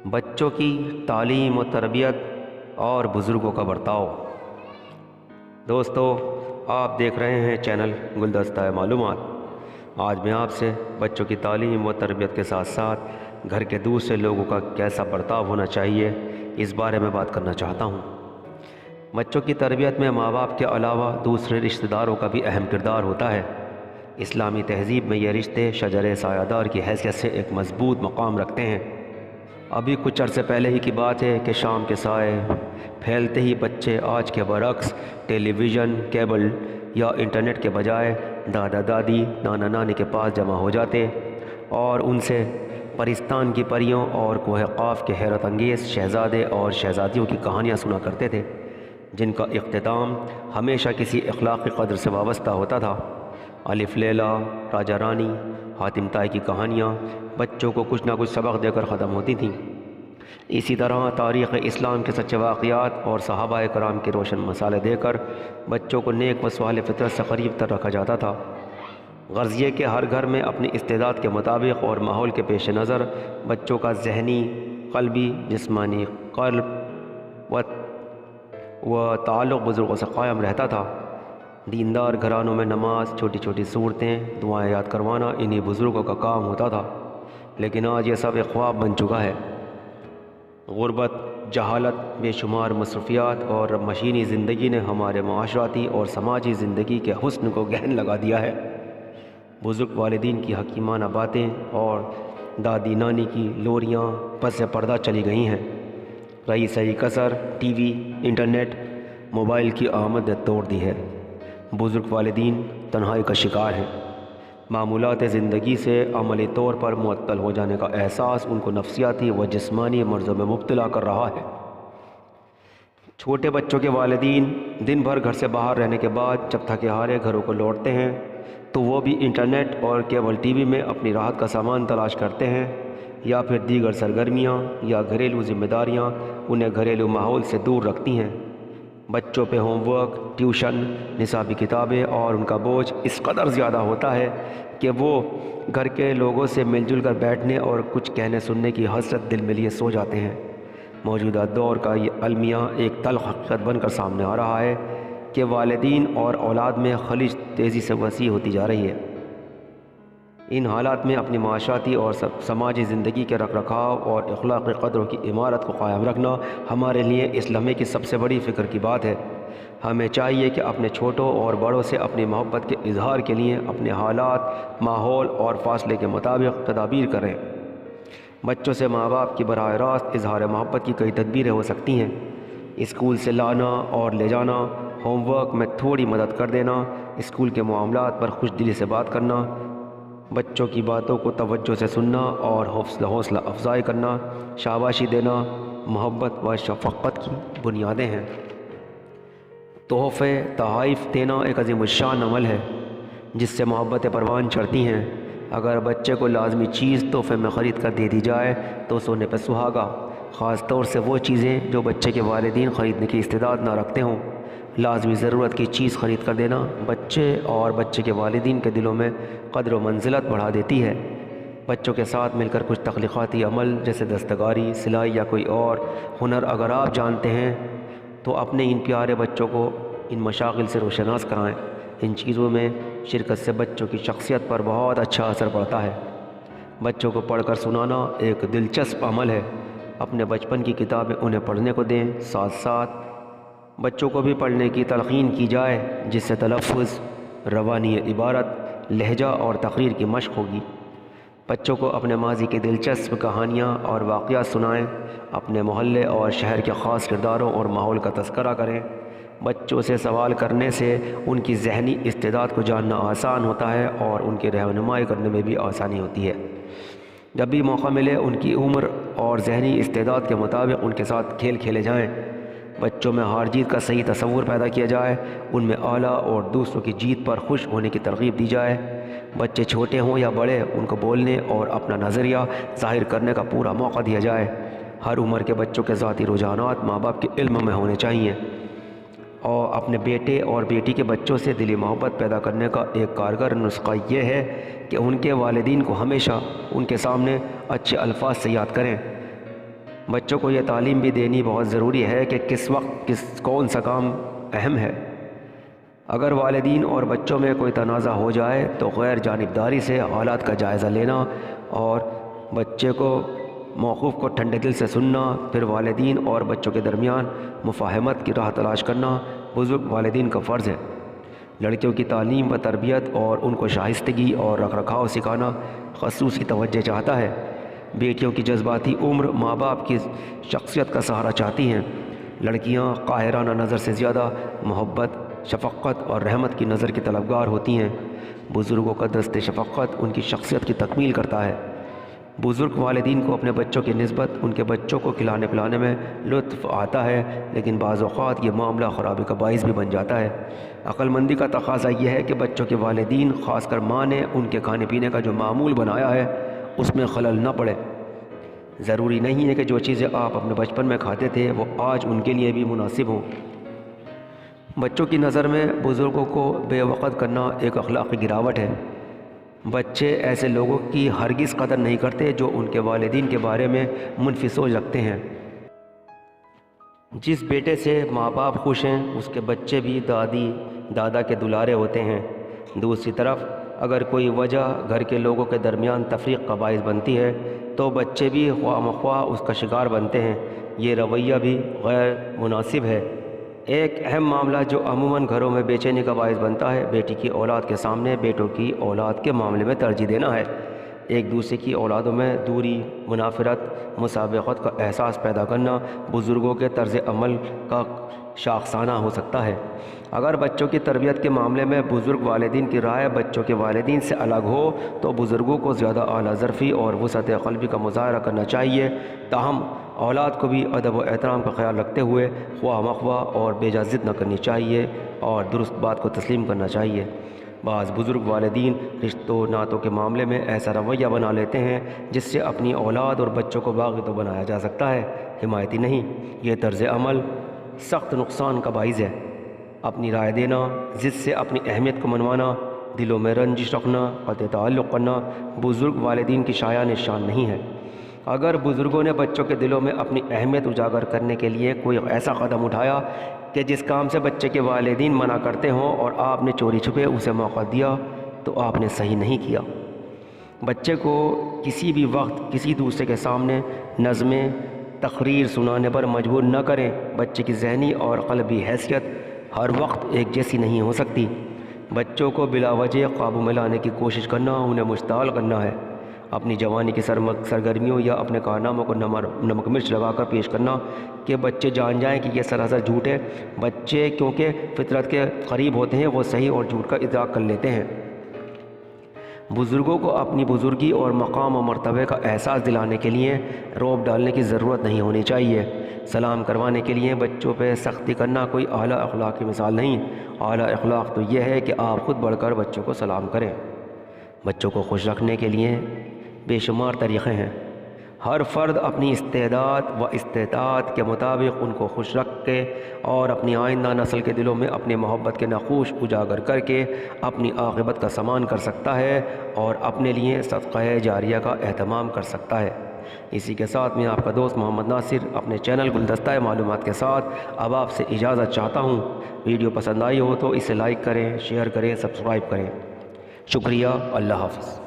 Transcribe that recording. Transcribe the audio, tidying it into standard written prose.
بچوں کی تعلیم و تربیت اور بزرگوں کا برتاؤ۔ دوستو، آپ دیکھ رہے ہیں چینل گلدستہ معلومات۔ آج میں آپ سے بچوں کی تعلیم و تربیت کے ساتھ ساتھ گھر کے دوسرے لوگوں کا کیسا برتاؤ ہونا چاہیے، اس بارے میں بات کرنا چاہتا ہوں۔ بچوں کی تربیت میں ماں باپ کے علاوہ دوسرے رشتہ داروں کا بھی اہم کردار ہوتا ہے۔ اسلامی تہذیب میں یہ رشتے شجر سایہ دار کی حیثیت سے ایک مضبوط مقام رکھتے ہیں۔ ابھی کچھ عرصے پہلے ہی کی بات ہے کہ شام کے سائے پھیلتے ہی بچے آج کے برعکس ٹیلی ویژن، کیبل یا انٹرنیٹ کے بجائے دادا دادی، نانا نانی کے پاس جمع ہو جاتے اور ان سے پرستان کی پریوں اور کوہ قاف کے حیرت انگیز شہزادے اور شہزادیوں کی کہانیاں سنا کرتے تھے، جن کا اختتام ہمیشہ کسی اخلاقی قدر سے وابستہ ہوتا تھا۔ الف لیلا، راجا رانی، حاتم طائی کی کہانیاں بچوں کو کچھ نہ کچھ سبق دے کر ختم ہوتی تھیں۔ اسی طرح تاریخ اسلام کے سچے واقعات اور صحابہ کرام کے روشن مسالے دے کر بچوں کو نیک و صالح فطرت سے قریب تر رکھا جاتا تھا۔ غرض یہ کہ ہر گھر میں اپنی استعداد کے مطابق اور ماحول کے پیش نظر بچوں کا ذہنی، قلبی، جسمانی قلب و تعلق بزرگوں سے قائم رہتا تھا۔ دیندار گھرانوں میں نماز، چھوٹی چھوٹی صورتیں، دعائیں یاد کروانا انہی بزرگوں کا کام ہوتا تھا، لیکن آج یہ سب ایک خواب بن چکا ہے۔ غربت، جہالت، بے شمار مصروفیات اور مشینی زندگی نے ہمارے معاشرتی اور سماجی زندگی کے حسن کو گہن لگا دیا ہے۔ بزرگ والدین کی حکیمانہ باتیں اور دادی نانی کی لوریاں پس پردہ چلی گئی ہیں۔ رہی سہی کسر ٹی وی، انٹرنیٹ، موبائل کی آمد نے توڑ دی ہے۔ بزرگ والدین تنہائی کا شکار ہیں۔ معمولات زندگی سے عملی طور پر معطل ہو جانے کا احساس ان کو نفسیاتی و جسمانی مرضوں میں مبتلا کر رہا ہے۔ چھوٹے بچوں کے والدین دن بھر گھر سے باہر رہنے کے بعد جب تھکے ہارے گھروں کو لوٹتے ہیں تو وہ بھی انٹرنیٹ اور کیبل ٹی وی میں اپنی راحت کا سامان تلاش کرتے ہیں، یا پھر دیگر سرگرمیاں یا گھریلو ذمہ داریاں انہیں گھریلو ماحول سے دور رکھتی ہیں۔ بچوں پہ ہوم ورک، ٹیوشن، نصابی کتابیں اور ان کا بوجھ اس قدر زیادہ ہوتا ہے کہ وہ گھر کے لوگوں سے مل جل کر بیٹھنے اور کچھ کہنے سننے کی حسرت دل میں لیے سو جاتے ہیں۔ موجودہ دور کا یہ المیہ ایک تلخ حقیقت بن کر سامنے آ رہا ہے کہ والدین اور اولاد میں خلیج تیزی سے وسیع ہوتی جا رہی ہے۔ ان حالات میں اپنی معاشرتی اور سماجی زندگی کے رکھ رکھاؤ اور اخلاقی قدروں کی عمارت کو قائم رکھنا ہمارے لیے اس لمحے کی سب سے بڑی فکر کی بات ہے۔ ہمیں چاہیے کہ اپنے چھوٹوں اور بڑوں سے اپنی محبت کے اظہار کے لیے اپنے حالات، ماحول اور فاصلے کے مطابق تدابیر کریں۔ بچوں سے ماں باپ کی براہ راست اظہار محبت کی کئی تدبیریں ہو سکتی ہیں۔ اسکول سے لانا اور لے جانا، ہوم ورک میں تھوڑی مدد کر دینا، اسکول کے معاملات پر خوش دلی سے بات کرنا، بچوں کی باتوں کو توجہ سے سننا اور حوصلہ افزائی کرنا، شاباشی دینا، محبت و شفقت کی بنیادیں ہیں۔ تحفے، تحائف دینا ایک عظیم الشان عمل ہے جس سے محبتیں پروان چڑھتی ہیں۔ اگر بچے کو لازمی چیز تحفے میں خرید کر دے دی جائے تو سونے پہ سہاگا، خاص طور سے وہ چیزیں جو بچے کے والدین خریدنے کی استعداد نہ رکھتے ہوں۔ لازمی ضرورت کی چیز خرید کر دینا بچے اور بچے کے والدین کے دلوں میں قدر و منزلت بڑھا دیتی ہے۔ بچوں کے ساتھ مل کر کچھ تخلیقاتی عمل جیسے دستکاری، سلائی یا کوئی اور ہنر اگر آپ جانتے ہیں تو اپنے ان پیارے بچوں کو ان مشاغل سے روشناس کرائیں۔ ان چیزوں میں شرکت سے بچوں کی شخصیت پر بہت اچھا اثر پڑتا ہے۔ بچوں کو پڑھ کر سنانا ایک دلچسپ عمل ہے۔ اپنے بچپن کی کتابیں انہیں پڑھنے کو دیں، ساتھ ساتھ بچوں کو بھی پڑھنے کی تلقین کی جائے، جس سے تلفظ، روانی عبارت، لہجہ اور تقریر کی مشق ہوگی۔ بچوں کو اپنے ماضی کی دلچسپ کہانیاں اور واقعات سنائیں۔ اپنے محلے اور شہر کے خاص کرداروں اور ماحول کا تذکرہ کریں۔ بچوں سے سوال کرنے سے ان کی ذہنی استعداد کو جاننا آسان ہوتا ہے اور ان کی رہنمائی کرنے میں بھی آسانی ہوتی ہے۔ جب بھی موقع ملے ان کی عمر اور ذہنی استعداد کے مطابق ان کے ساتھ کھیل کھیلے جائیں۔ بچوں میں ہار جیت کا صحیح تصور پیدا کیا جائے، ان میں اعلیٰ اور دوسروں کی جیت پر خوش ہونے کی ترغیب دی جائے۔ بچے چھوٹے ہوں یا بڑے، ان کو بولنے اور اپنا نظریہ ظاہر کرنے کا پورا موقع دیا جائے۔ ہر عمر کے بچوں کے ذاتی رجحانات ماں باپ کے علم میں ہونے چاہیے، اور اپنے بیٹے اور بیٹی کے بچوں سے دلی محبت پیدا کرنے کا ایک کارگر نسخہ یہ ہے کہ ان کے والدین کو ہمیشہ ان کے سامنے اچھے الفاظ سے یاد کریں۔ بچوں کو یہ تعلیم بھی دینی بہت ضروری ہے کہ کس وقت کون سا کام اہم ہے۔ اگر والدین اور بچوں میں کوئی تنازع ہو جائے تو غیر جانبداری سے حالات کا جائزہ لینا اور بچے کو موقف کو ٹھنڈے دل سے سننا، پھر والدین اور بچوں کے درمیان مفاہمت کی راہ تلاش کرنا بزرگ والدین کا فرض ہے۔ لڑکیوں کی تعلیم و تربیت اور ان کو شائستگی اور رکھ رکھاؤ سکھانا خصوصی توجہ چاہتا ہے۔ بیٹیوں کی جذباتی عمر ماں باپ کی شخصیت کا سہارا چاہتی ہیں۔ لڑکیاں قاہرانہ نظر سے زیادہ محبت، شفقت اور رحمت کی نظر کی طلبگار ہوتی ہیں۔ بزرگوں کا دست شفقت ان کی شخصیت کی تکمیل کرتا ہے۔ بزرگ والدین کو اپنے بچوں کی نسبت ان کے بچوں کو کھلانے پلانے میں لطف آتا ہے، لیکن بعض اوقات یہ معاملہ خرابی کا باعث بھی بن جاتا ہے۔ عقل مندی کا تقاضا یہ ہے کہ بچوں کے والدین، خاص کر ماں نے ان کے کھانے پینے کا جو معمول بنایا ہے اس میں خلل نہ پڑے۔ ضروری نہیں ہے کہ جو چیزیں آپ اپنے بچپن میں کھاتے تھے وہ آج ان کے لیے بھی مناسب ہوں۔ بچوں کی نظر میں بزرگوں کو بے وقت کرنا ایک اخلاقی گراوٹ ہے۔ بچے ایسے لوگوں کی ہرگز قدر نہیں کرتے جو ان کے والدین کے بارے میں منفی سوچ رکھتے ہیں۔ جس بیٹے سے ماں باپ خوش ہیں اس کے بچے بھی دادی دادا کے دلارے ہوتے ہیں۔ دوسری طرف اگر کوئی وجہ گھر کے لوگوں کے درمیان تفریق کا باعث بنتی ہے تو بچے بھی خواہ مخواہ اس کا شکار بنتے ہیں۔ یہ رویہ بھی غیر مناسب ہے۔ ایک اہم معاملہ جو عموماً گھروں میں بے چینی کا باعث بنتا ہے، بیٹی کی اولاد کے سامنے بیٹوں کی اولاد کے معاملے میں ترجیح دینا ہے۔ ایک دوسرے کی اولادوں میں دوری، منافرت، مسابقت کا احساس پیدا کرنا بزرگوں کے طرز عمل کا شاخسانہ ہو سکتا ہے۔ اگر بچوں کی تربیت کے معاملے میں بزرگ والدین کی رائے بچوں کے والدین سے الگ ہو تو بزرگوں کو زیادہ اعلیٰ ظرفی اور وسعت قلبی کا مظاہرہ کرنا چاہیے۔ تاہم اولاد کو بھی ادب و احترام کا خیال رکھتے ہوئے خواہ مخواہ اور بے جا ضد نہ کرنی چاہیے اور درست بات کو تسلیم کرنا چاہیے۔ بعض بزرگ والدین رشتوں ناتوں کے معاملے میں ایسا رویہ بنا لیتے ہیں جس سے اپنی اولاد اور بچوں کو باغی تو بنایا جا سکتا ہے، حمایتی نہیں۔ یہ طرز عمل سخت نقصان کا باعث ہے۔ اپنی رائے دینا، ضد سے اپنی اہمیت کو منوانا، دلوں میں رنجش رکھنا، قطع تعلق کرنا بزرگ والدین کی شایان شان نہیں ہے۔ اگر بزرگوں نے بچوں کے دلوں میں اپنی اہمیت اجاگر کرنے کے لیے کوئی ایسا قدم اٹھایا کہ جس کام سے بچے کے والدین منع کرتے ہوں اور آپ نے چوری چھپے اسے موقع دیا تو آپ نے صحیح نہیں کیا۔ بچے کو کسی بھی وقت کسی دوسرے کے سامنے نظمیں تقریر سنانے پر مجبور نہ کریں۔ بچے کی ذہنی اور قلبی حیثیت ہر وقت ایک جیسی نہیں ہو سکتی۔ بچوں کو بلا وجہ قابو میں لانے کی کوشش کرنا انہیں مشتعل کرنا ہے۔ اپنی جوانی کی سرگرمیوں یا اپنے کارناموں کو نمک مرچ لگا کر پیش کرنا کہ بچے جان جائیں کہ یہ سراسر جھوٹ ہے۔ بچے کیونکہ فطرت کے قریب ہوتے ہیں، وہ صحیح اور جھوٹ کا ادراک کر لیتے ہیں۔ بزرگوں کو اپنی بزرگی اور مقام و مرتبے کا احساس دلانے کے لیے رعب ڈالنے کی ضرورت نہیں ہونی چاہیے۔ سلام کروانے کے لیے بچوں پہ سختی کرنا کوئی اعلیٰ اخلاق کی مثال نہیں۔ اعلیٰ اخلاق تو یہ ہے کہ آپ خود بڑھ کر بچوں کو سلام کریں۔ بچوں کو خوش رکھنے کے لیے بے شمار طریقے ہیں۔ ہر فرد اپنی استعداد و استطاعت کے مطابق ان کو خوش رکھ کے اور اپنی آئندہ نسل کے دلوں میں اپنی محبت کے نقوش اجاگر کر کے اپنی عاقبت کا سامان کر سکتا ہے اور اپنے لیے صدقہ جاریہ کا اہتمام کر سکتا ہے۔ اسی کے ساتھ میں آپ کا دوست محمد ناصر اپنے چینل گلدستہ معلومات کے ساتھ اب آپ سے اجازت چاہتا ہوں۔ ویڈیو پسند آئی ہو تو اسے لائک کریں، شیئر کریں، سبسکرائب کریں۔ شکریہ، اللہ حافظ۔